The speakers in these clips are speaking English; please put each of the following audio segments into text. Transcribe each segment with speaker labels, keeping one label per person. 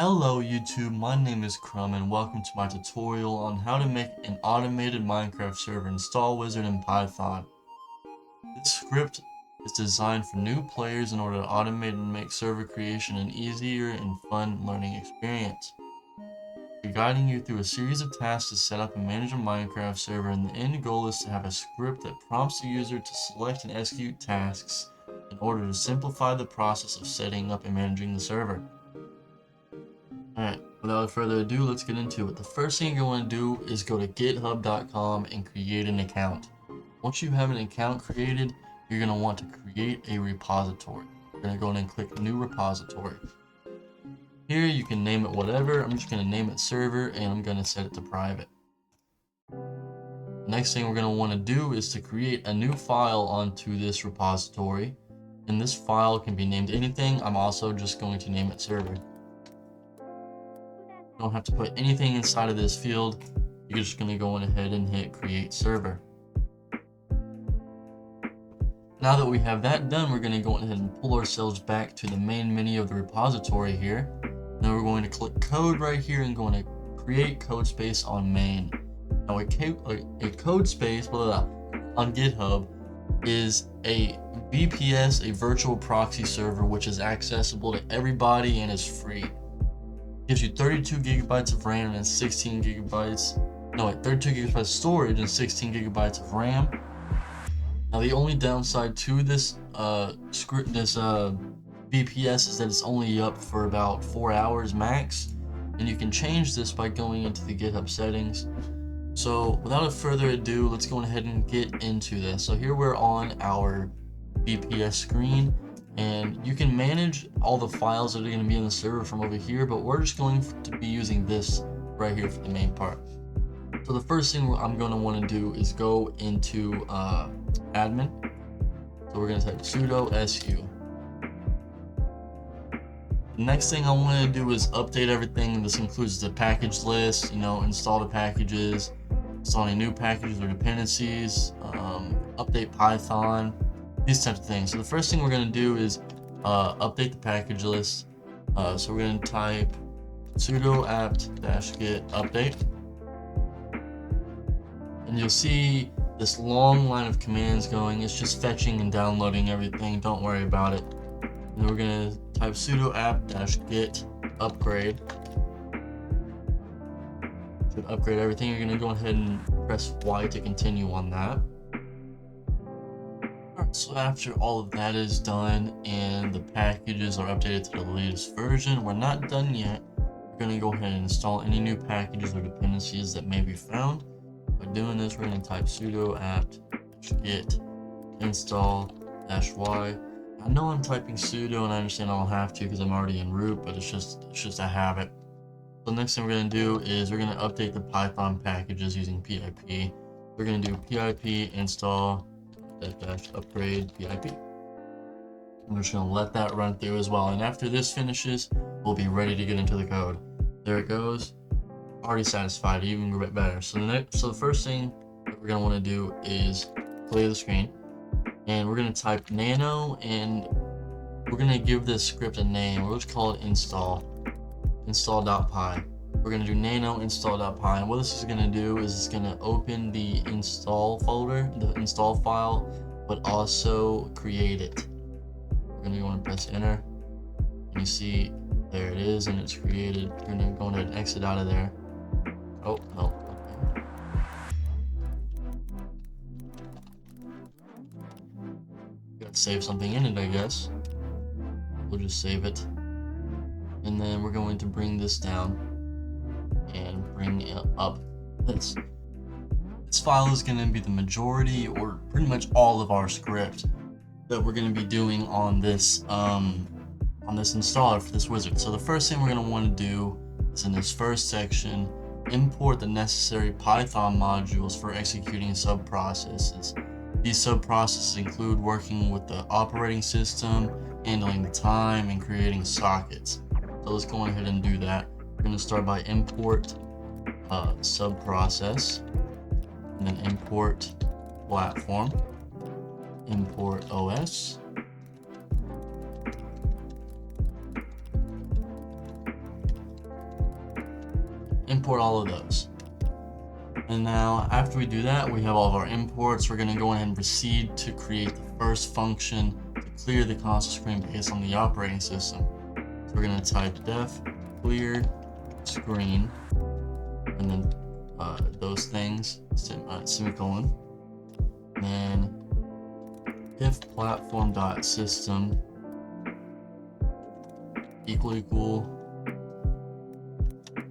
Speaker 1: Hello YouTube, my name is Crumb and welcome to my tutorial on how to make an automated Minecraft server install wizard in Python. This script is designed for new players in order to automate and make server creation an easier and fun learning experience. We're guiding you through a series of tasks to set up and manage a Minecraft server, and the end goal is to have a script that prompts the user to select and execute tasks in order to simplify the process of setting up and managing the server. Alright, without further ado, let's get into it. The first thing you're going to do is go to github.com and create an account. Once you have an account created, you're going to want to create a repository. You're going to go in and click New Repository. Here you can name it whatever. I'm just going to name it Server and I'm going to set it to private. Next thing we're going to want to do is to create a new file onto this repository. And this file can be named anything. I'm also just going to name it Server. You don't have to put anything inside of this field. You're just going to go on ahead and hit create server. Now that we have that done, we're going to go ahead and pull ourselves back to the main menu of the repository here. Then we're going to click code right here and going to create code space on main. Now a code space on GitHub is a VPS, a virtual proxy server, which is accessible to everybody and is free. Gives you 32 gigabytes of RAM and 32 gigabytes of storage and 16 gigabytes of RAM. Now the only downside to this VPS is that it's only up for about 4 hours max, and you can change this by going into the GitHub settings. So without further ado, let's go ahead and get into this. So here we're on our VPS screen, and you can manage all the files that are going to be in the server from over here, but we're just going to be using this right here for the main part. So the first thing I'm going to want to do is go into admin. So we're going to type sudo su. The next thing I want to do is update everything. This includes the package list, install the packages, install any new packages or dependencies, update Python, these types of things. So the first thing we're going to do is update the package list. So we're going to type sudo apt-get update, and you'll see this long line of commands going. It's just fetching and downloading everything. Don't worry about it. And we're going to type sudo apt-get upgrade. To upgrade everything, you're going to go ahead and press Y to continue on that. Alright, so after all of that is done and the packages are updated to the latest version, we're not done yet. We're going to go ahead and install any new packages or dependencies that may be found. By doing this, we're going to type sudo apt-get install-y. I know I'm typing sudo and I understand I don't have to because I'm already in root, but it's just a habit. So the next thing we're going to do is we're going to update the Python packages using pip. We're going to do pip install -upgrade pip. I'm just going to let that run through as well, and after this finishes, we'll be ready to get into the code. There it goes. Already satisfied, even a bit better. So the first thing that we're going to want to do is clear the screen. And we're going to type nano, and we're going to give this script a name. We'll just call it install.py. We're going to do nano install.py, and what this is going to do is it's going to open the install folder, the install file, but also create it. We're going to go and press enter, and you see there it is, and it's created. We're going to go ahead and exit out of there. Oh, no. Save something in it, I guess. We'll just save it, and then we're going to bring this down and bring it up. This file is going to be the majority, or pretty much all of our script that we're going to be doing on this installer for this wizard. So the first thing we're going to want to do is, in this first section, import the necessary Python modules for executing sub-processes. These sub-processes include working with the operating system, handling the time, and creating sockets. So let's go ahead and do that. We're going to start by import sub-process, and then import platform, import OS, import all of those. And now after we do that, we have all of our imports. We're going to go ahead and proceed to create the first function to clear the console screen based on the operating system. So we're going to type def clear screen, and then those things, semicolon, and then if platform.system equal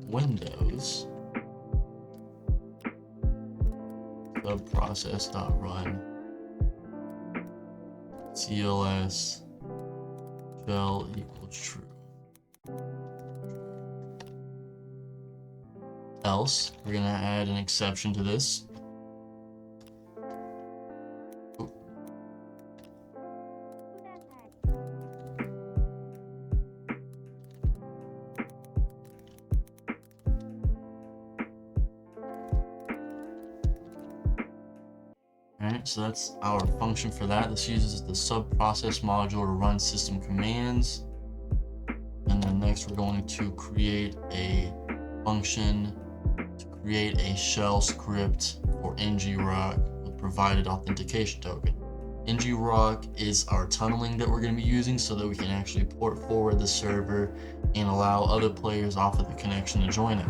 Speaker 1: Windows subprocess.run cls shell equals true. Else, we're going to add an exception to this. Alright, so that's our function for that. This uses the subprocess module to run system commands. And then next we're going to create a function to create a shell script for ngrok with provided authentication token. ngrok is our tunneling that we're going to be using so that we can actually port forward the server and allow other players off of the connection to join it.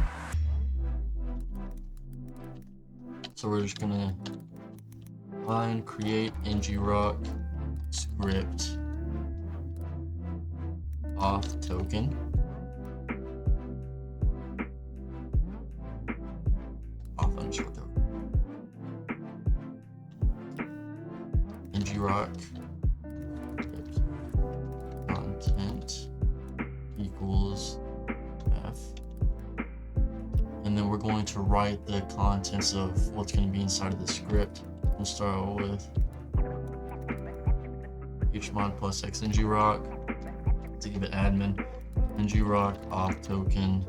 Speaker 1: So we're just going to find create ngrok script auth token auth underscore token ngrok script content equals f, and then we're going to write the contents of what's going to be inside of the script. We'll start with hmod plus x ngrok to give it admin, ngrok auth token,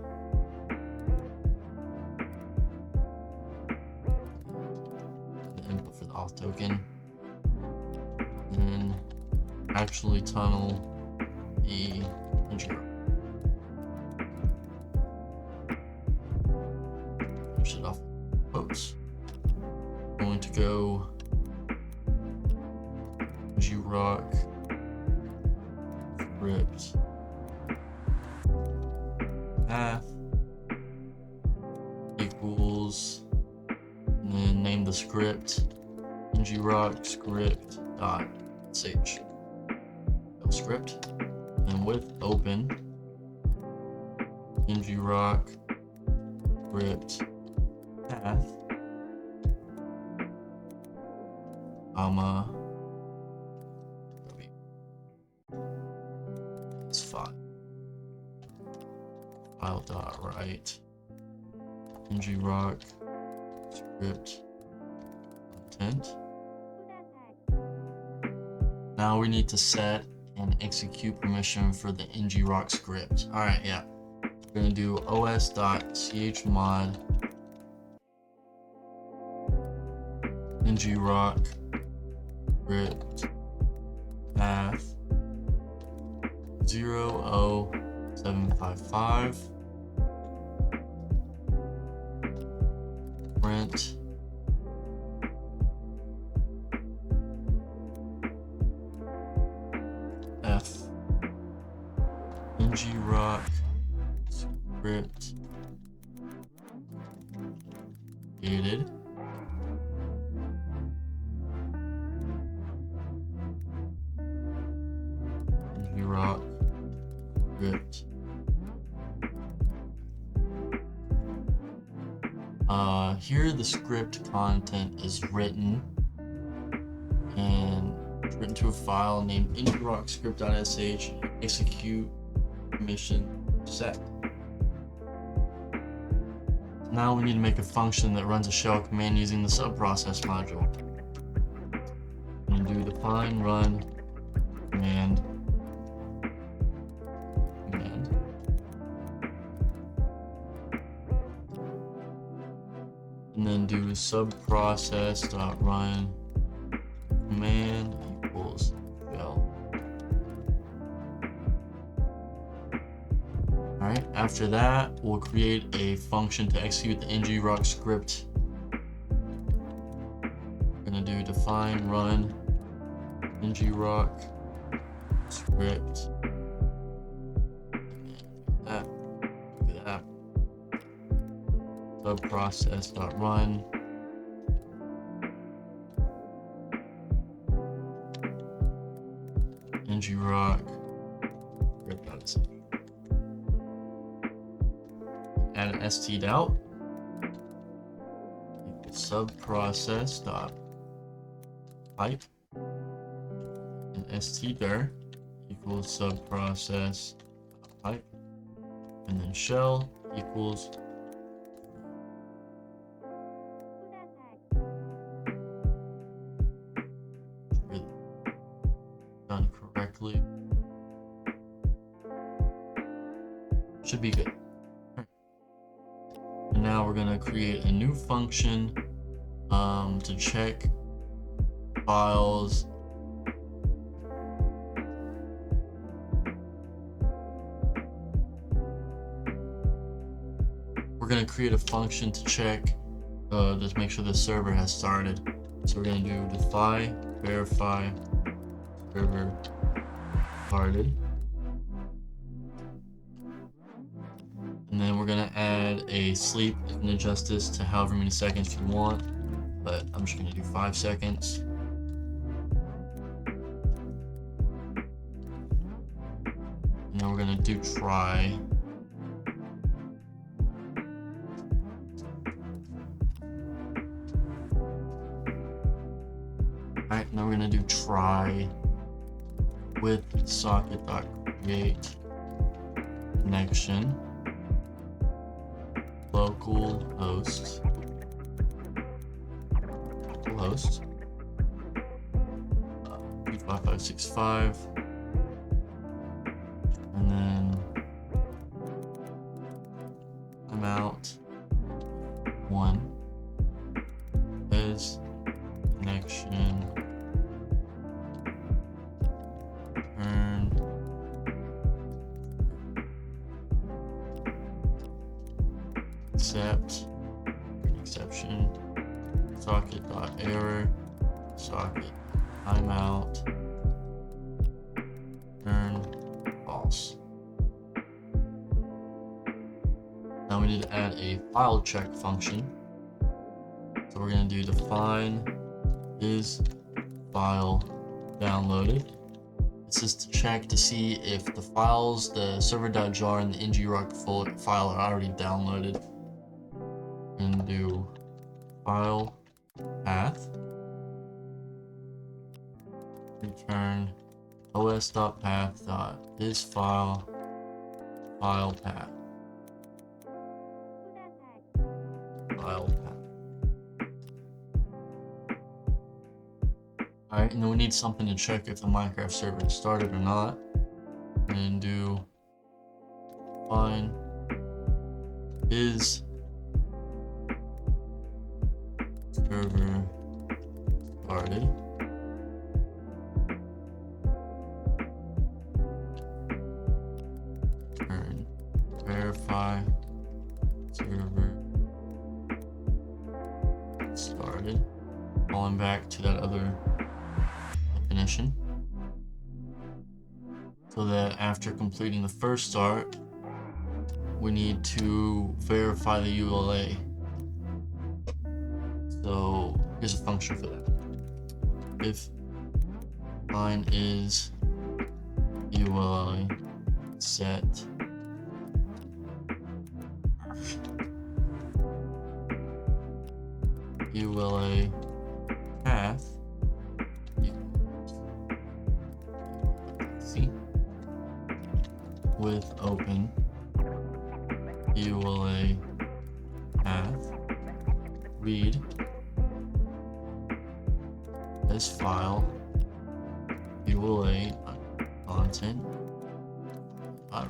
Speaker 1: the input for the auth token, and then actually tunnel the ngrok. Finish it off quotes. Going to go ngrok script path equals, and then name the script ngrok script dot sh script, and with open ngrok script path comma it's file dot write ngrok script content. Now we need to set and execute permission for the ngrok script. Alright, yeah. We're gonna do os.chmod ngrok script path 00755 print f ngrok script created ngrok script here the script content is written, and it's written to a file named ngrok script.sh, execute permission set. Now we need to make a function that runs a shell command using the subprocess module. I'm going to do define run command, and then do subprocess.run command equals shell. Alright, After that, we'll create a function to execute the ngrok script. We're gonna do define run ngrok script. That, do that. Subprocess.run. ngrok script.c. Add an st out. Subprocess.pipe and stdir equals subprocess.pipe, and then shell equals done correctly. Should be good. And now we're gonna create a new function to check files. We're gonna create a function to check, just make sure the server has started. So we're gonna do define verify server started. And then we're gonna add a sleep. You can adjust this to however many seconds you want, but I'm just gonna do 5 seconds. And then we're gonna do try. Alright, now we're gonna do try with socket.create connection localhost 25565, and then timeout 1 is connection turn accept exception socket.error socket timeout turn false. Now we need to add a file check function. So we're going to do define is file downloaded. This is to check to see if the files, the server.jar and the ngrok file are already downloaded. And do file path return os.path.isFile file path file path. Alright, and then we need something to check if the Minecraft server is started or not. And do define is server started. Turn verify server started. Falling back to that other definition, so that after completing the first start, we need to verify the ULA. So here's a function for that. If line is ULA set ULA path C with open ULA path read this file ULA content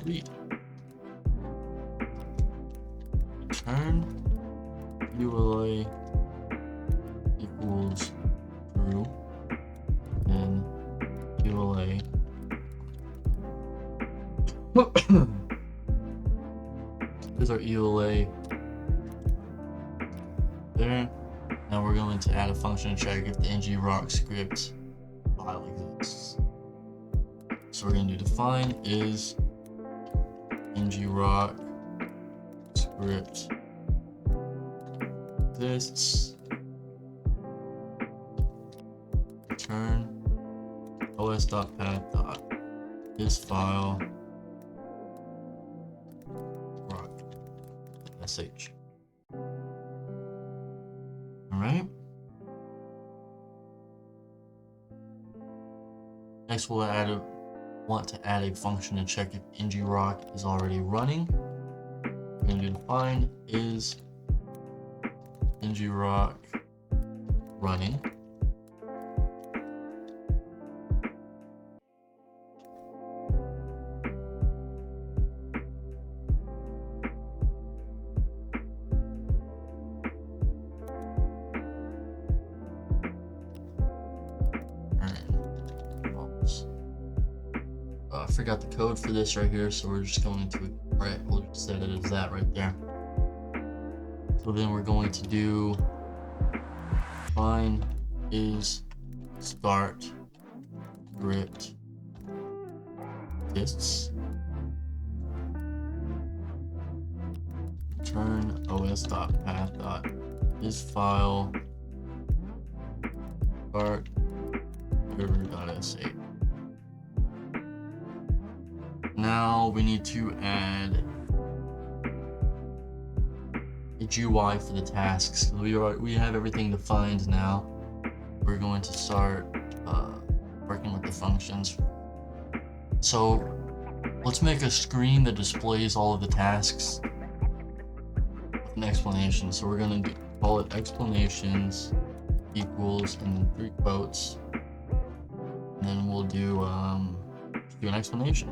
Speaker 1: read return ULA equals true and ULA our ELA there. Now we're going to add a function to check if the ngrok script file exists. So we're going to do define is ngrok script exists, return os.path.is file sh. Alright. Next we'll want to add a function to check if ngrok is already running. We're going to define is ngrok running. I forgot the code for this right here, so we're just going to, we'll just set it as that right there. So then we're going to do define is start script exists, return os.path.is file start server.sh. Now we need to add a GUI for the tasks. We have everything defined now. We're going to start working with the functions. So let's make a screen that displays all of the tasks with an explanation. So we're going to call it explanations equals and then 3 quotes, and then we'll do an explanation.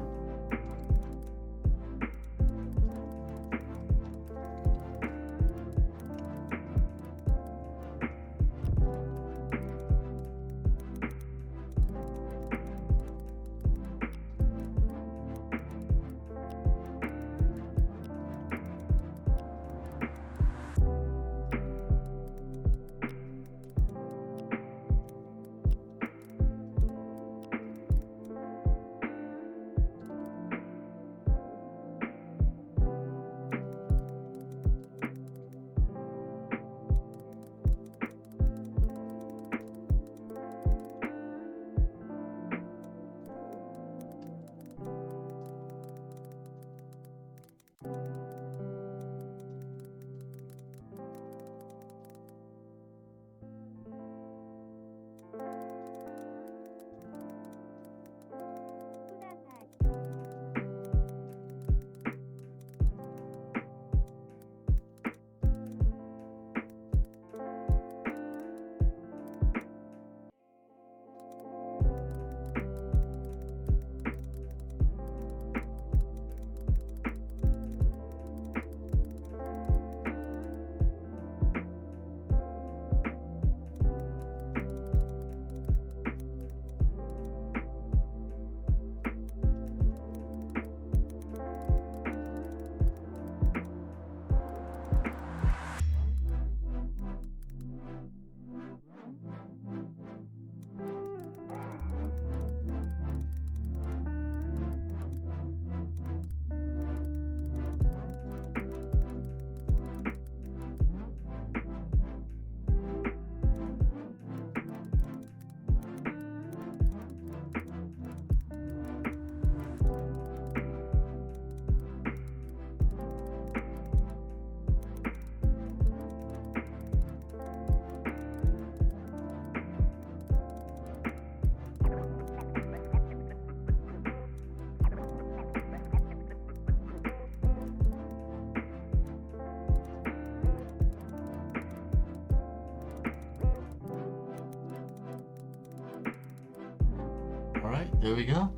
Speaker 1: Alright, there we go.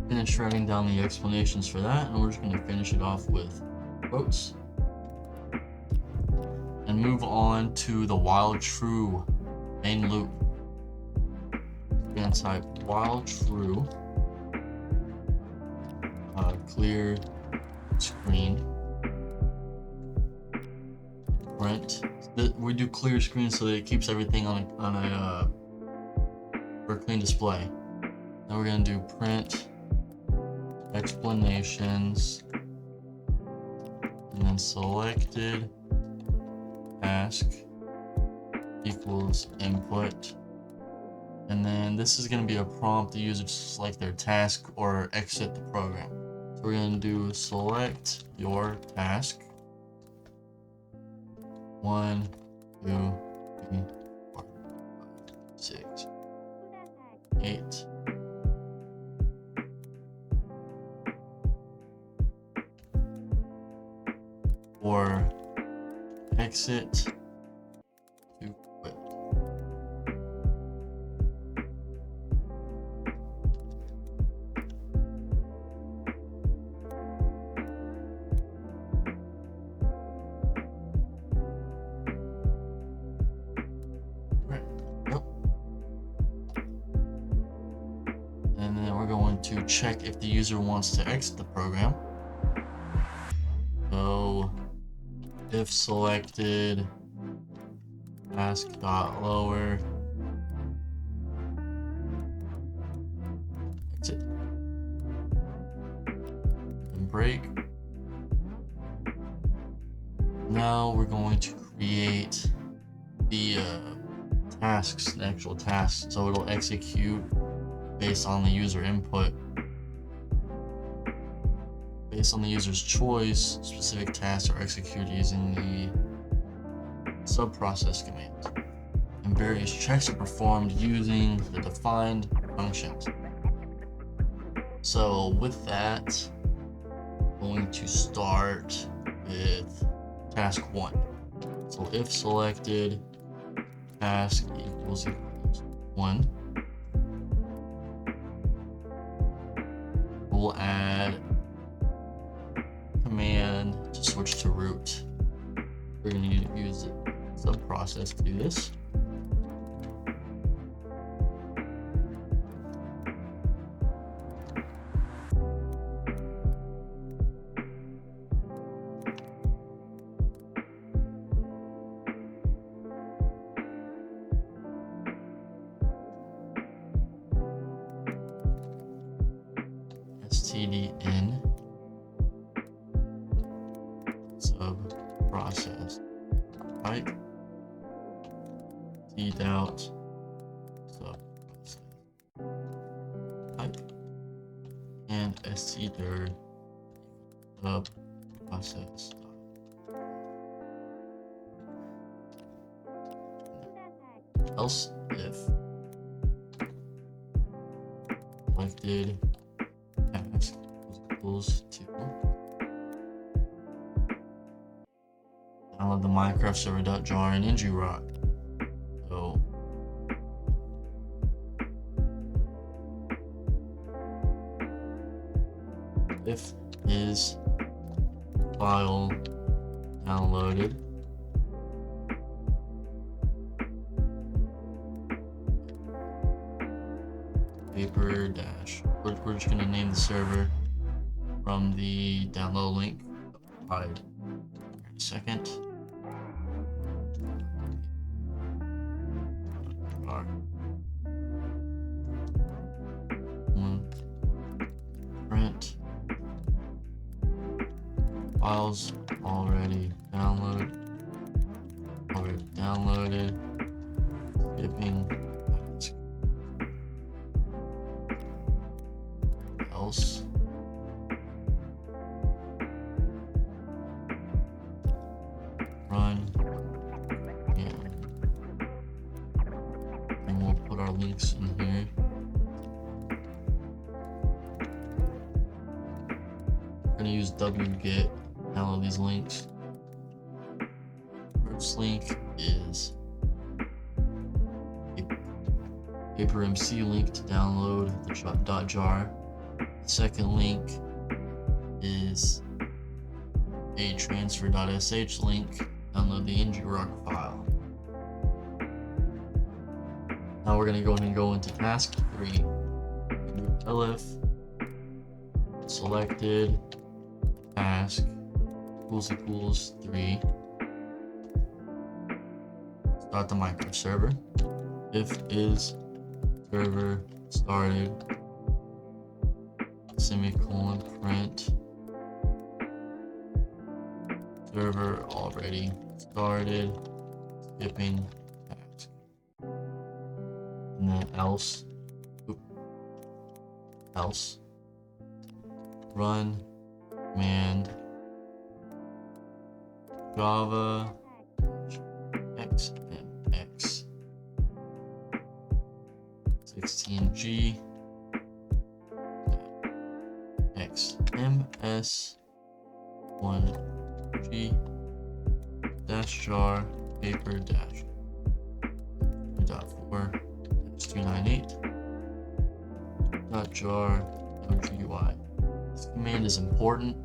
Speaker 1: Finish writing down the explanations for that, and we're just going to finish it off with quotes. And move on to the while true main loop. We're going to type while true, clear screen, print. We do clear screen so that it keeps everything on a for a clean display. Then we're gonna do print explanations, and then selected task equals input. And then this is going to be a prompt the user to select their task or exit the program. So we're going to do select your task. 1, 2, 3, 4, 5, 6, 8. Or exit to quit. Right. Yep. And then we're going to check if the user wants to exit the program. So if selected, task.lower, exit, and break. Now we're going to create the tasks, the actual tasks, so it'll execute based on the user input. Based on the user's choice, specific tasks are executed using the subprocess command, and various checks are performed using the defined functions. So with that, I'm going to start with task 1. So if selected, task equals 1, we'll add command to switch to root. We're going to need to use the subprocess to do this. stdin subprocess type tdout subprocess type and stdir subprocess. Else if selected task equals to download the Minecraft server.jar and ngrok. So if is file downloaded paper dash, we're just going to name the server from the download link applied in a second. Print files already downloaded, skipping task. Else run, and we'll put our links in here. We're gonna use wget, download these links. First link is a papermc link to download the .jar. Second link is a transfer.sh link, download the ngrok file. Now we're going to go ahead and go into task 3. Do elif selected task equals 3, start the Minecraft server. If is server started, semicolon, print server already started, skipping task, and then else run command java xmx 16g xms 1g dash jar paper dash 3.4 298 dot jar ngrok. This command is important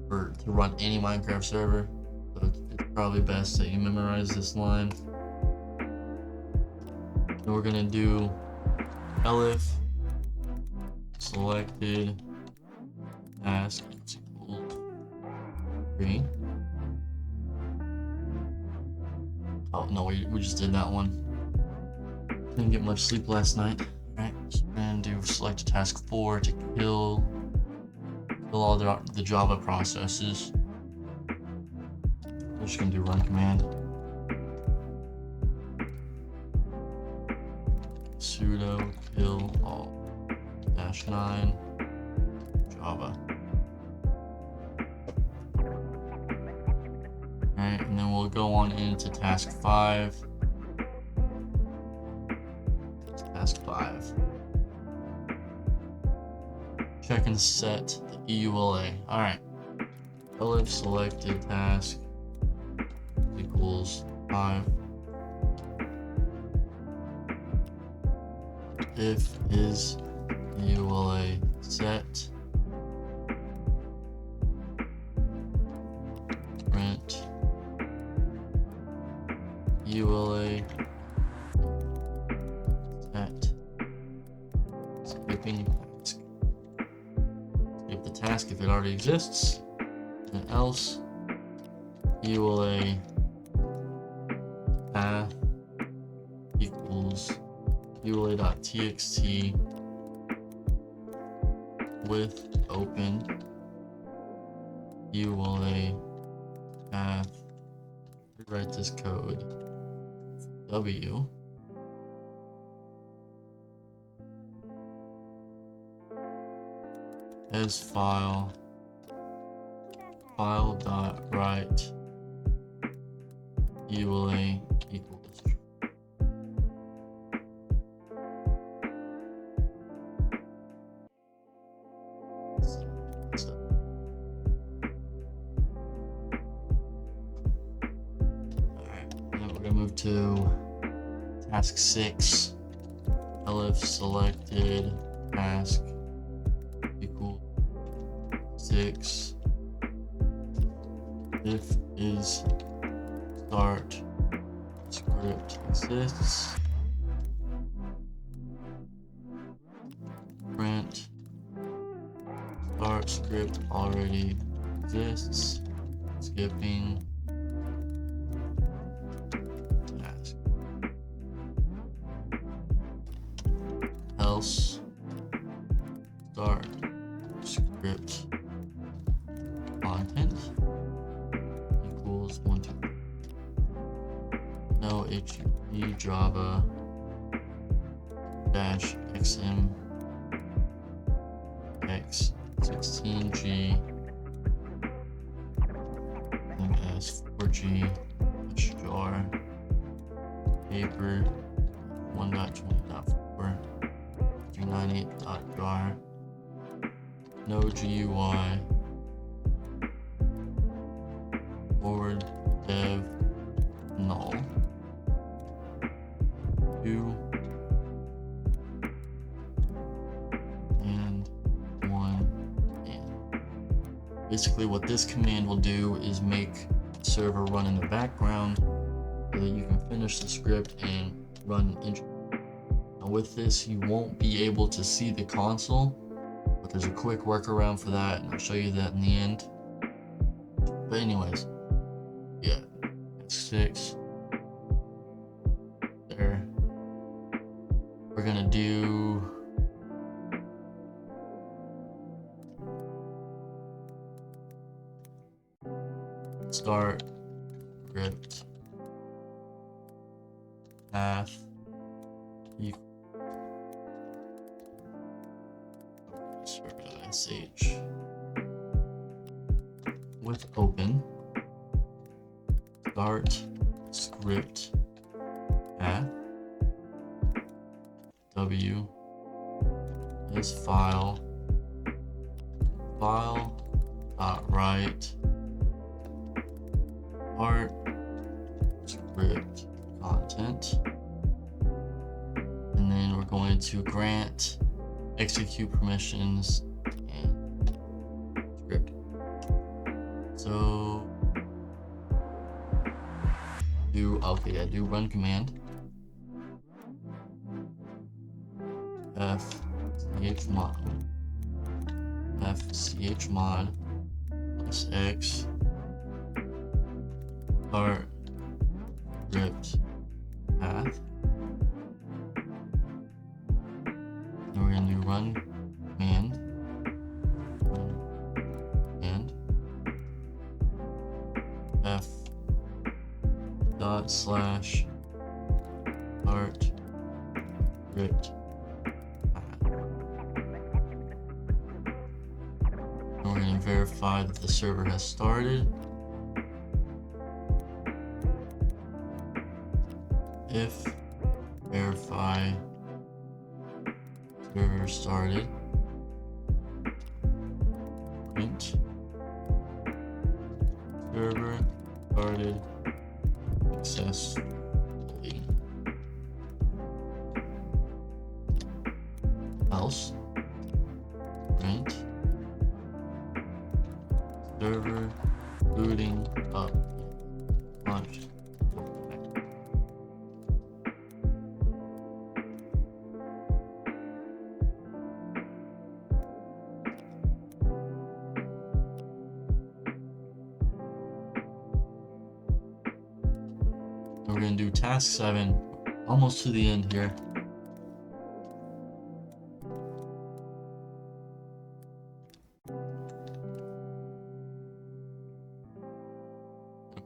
Speaker 1: to run any Minecraft server, so it's probably best that you memorize this line. Then we're gonna do elif selected task equals 3. Oh no, we just did that one. Didn't get much sleep last night. Alright, so we're gonna do select task 4 to kill all the Java processes. We're just gonna do run command. Sudo kill all -9 Java. Alright, and then we'll go on into task 5. Task 5. Check and set the EULA. Alright. elif selected task equals 5. If is EULA set print EULA set skipping task. Skip the task if it already exists, and else EULA path equals EULA.txt with open EULA path. Rewrite this code. W as file dot write EULA equals. Move to task 6. elif selected task equal 6. If is start script exists, print start script already exists, skipping else start script content equals 1 2 no HTTP Java dash XM X 16G MS 4G jar paper 1.20.4 398.jar no GUI forward dev null 2 and 1 and. Basically what this command will do is make the server run in the background so that you can finish the script and run intro. With this, you won't be able to see the console, but there's a quick workaround for that, and I'll show you that in the end. But anyways, yeah, that's 6. gonna do start script path equals server.sh with open start script path w is file dot write part script content, and then we're going to grant execute permissions and script. So do run command fchmod plus x start script path, and we're going to do run command and f dot slash start script path. And we're going to verify that the server has started. If verify server started, print server started successfully, else print server booting up launch. We're going to do task 7, almost to the end here.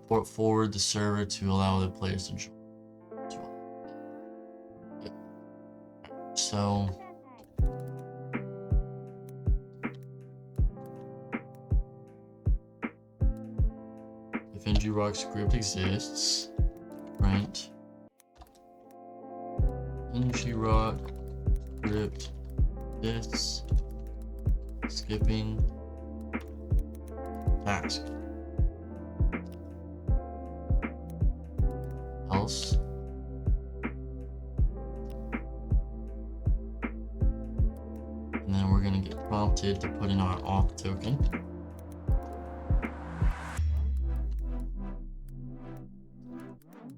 Speaker 1: Port forward the server to allow other players to join. So if ngrok script exists, print ngrok script this skipping task, else and then we're going to get prompted to put in our auth token.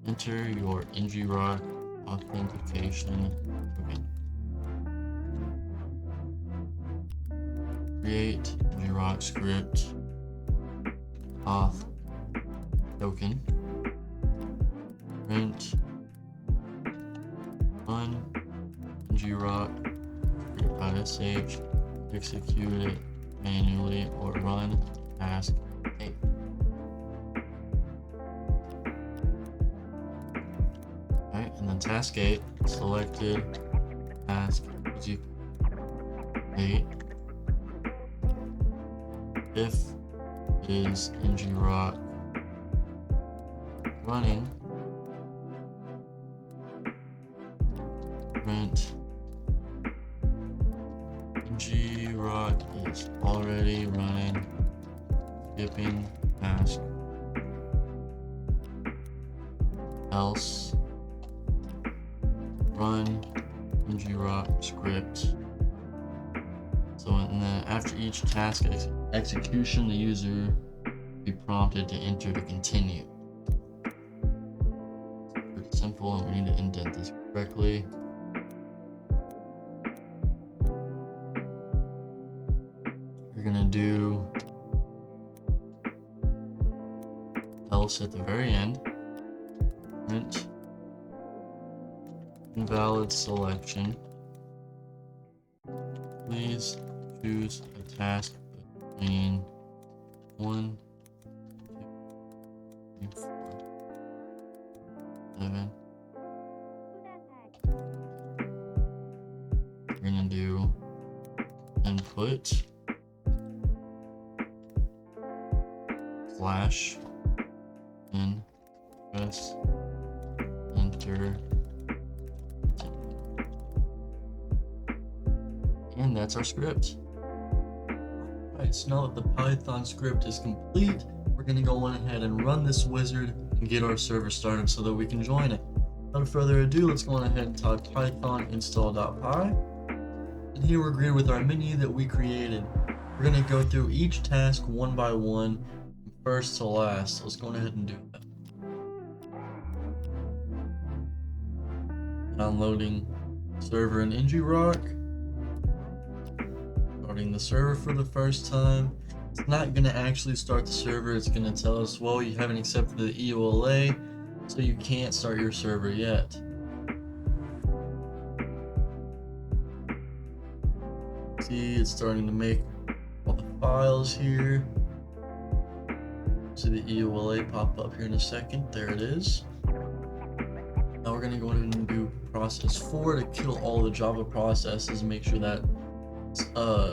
Speaker 1: Enter your ngrok authentication token. Create ngrok script auth token. Print run ngrok script.sh, execute it manually or run task 8. Alright, and then task 8 selected, task 8 if is ngrok running, print ngrok is already running, skipping task, else run ngrok script. So after each task execution, the user will be prompted to enter to continue. It's pretty simple, and we need to indent this correctly. We're gonna do else at the very end, print invalid selection Please choose a task between 1, 2, 3, 4, 7. We're gonna do input slash and press enter, and that's our script. Alright, so now that the Python script is complete, we're gonna go on ahead and run this wizard and get our server started so that we can join it. Without further ado, let's go on ahead and type python install.py, and here we're greeted with our menu that we created. We're gonna go through each task one by one, first to last. So let's go ahead and do that. Downloading server in ngrok. Starting the server for the first time. It's not going to actually start the server. It's going to tell us, well, you haven't accepted the EULA, so you can't start your server yet. See, it's starting to make all the files here. See the EULA pop up here in a second. There it is. Now we're going to go ahead and do process 4 to kill all the Java processes and make sure that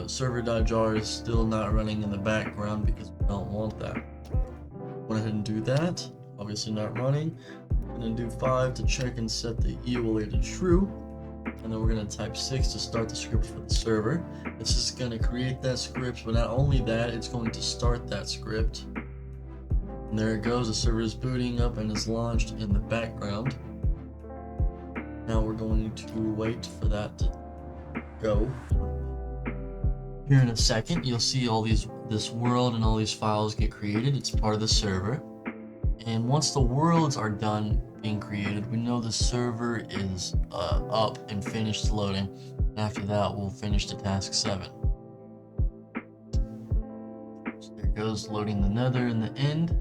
Speaker 1: server.jar is still not running in the background because we don't want that. Go ahead and do that. Obviously not running. We're going to do 5 to check and set the EULA to true. And then we're going to type 6 to start the script for the server. This is going to create that script, but not only that, it's going to start that script. And there it goes, the server is booting up and is launched in the background. Now we're going to wait for that to go. Here in a second, you'll see all this world and all these files get created. It's part of the server. And once the worlds are done being created, we know the server is up and finished loading. And after that, we'll finish the task 7. So there goes loading the nether in the end.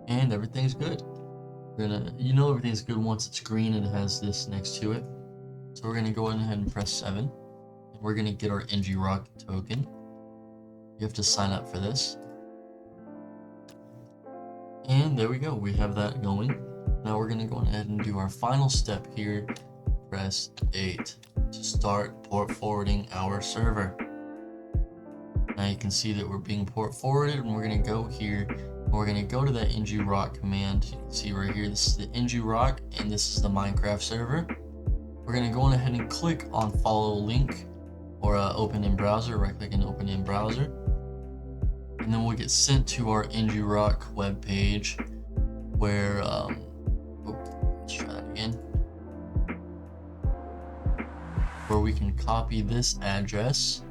Speaker 1: And everything's good. You know everything's good once it's green and it has this next to it. So we're gonna go ahead and press 7. And we're gonna get our ngrok token. You have to sign up for this. And there we go, we have that going. Now we're gonna go ahead and do our final step here. Press 8 to start port forwarding our server. Now you can see that we're being port forwarded, and we're gonna go here. We're going to go to that ngrok command. You can see right here, this is the ngrok, and this is the Minecraft server. We're going to go on ahead and click on follow link, or open in browser, right click and open in browser. And then we'll get sent to our ngrok web page where, let's try that again. Where we can copy this address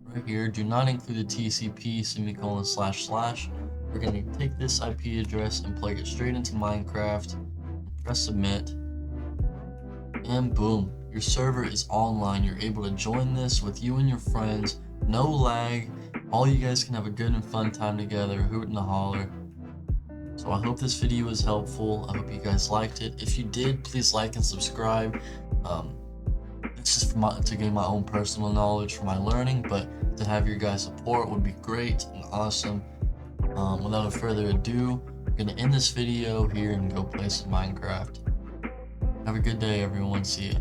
Speaker 1: right here. Do not include a TCP // We're going to take this IP address and plug it straight into Minecraft, press submit, and boom, your server is online. You're able to join this with you and your friends, no lag. All you guys can have a good and fun time together, hoot and a holler. So I hope this video was helpful. I hope you guys liked it. If you did, please like and subscribe. It's just to gain my own personal knowledge for my learning, but to have your guys' support would be great and awesome. Without further ado, I'm going to end this video here and go play some Minecraft. Have a good day, everyone. See ya.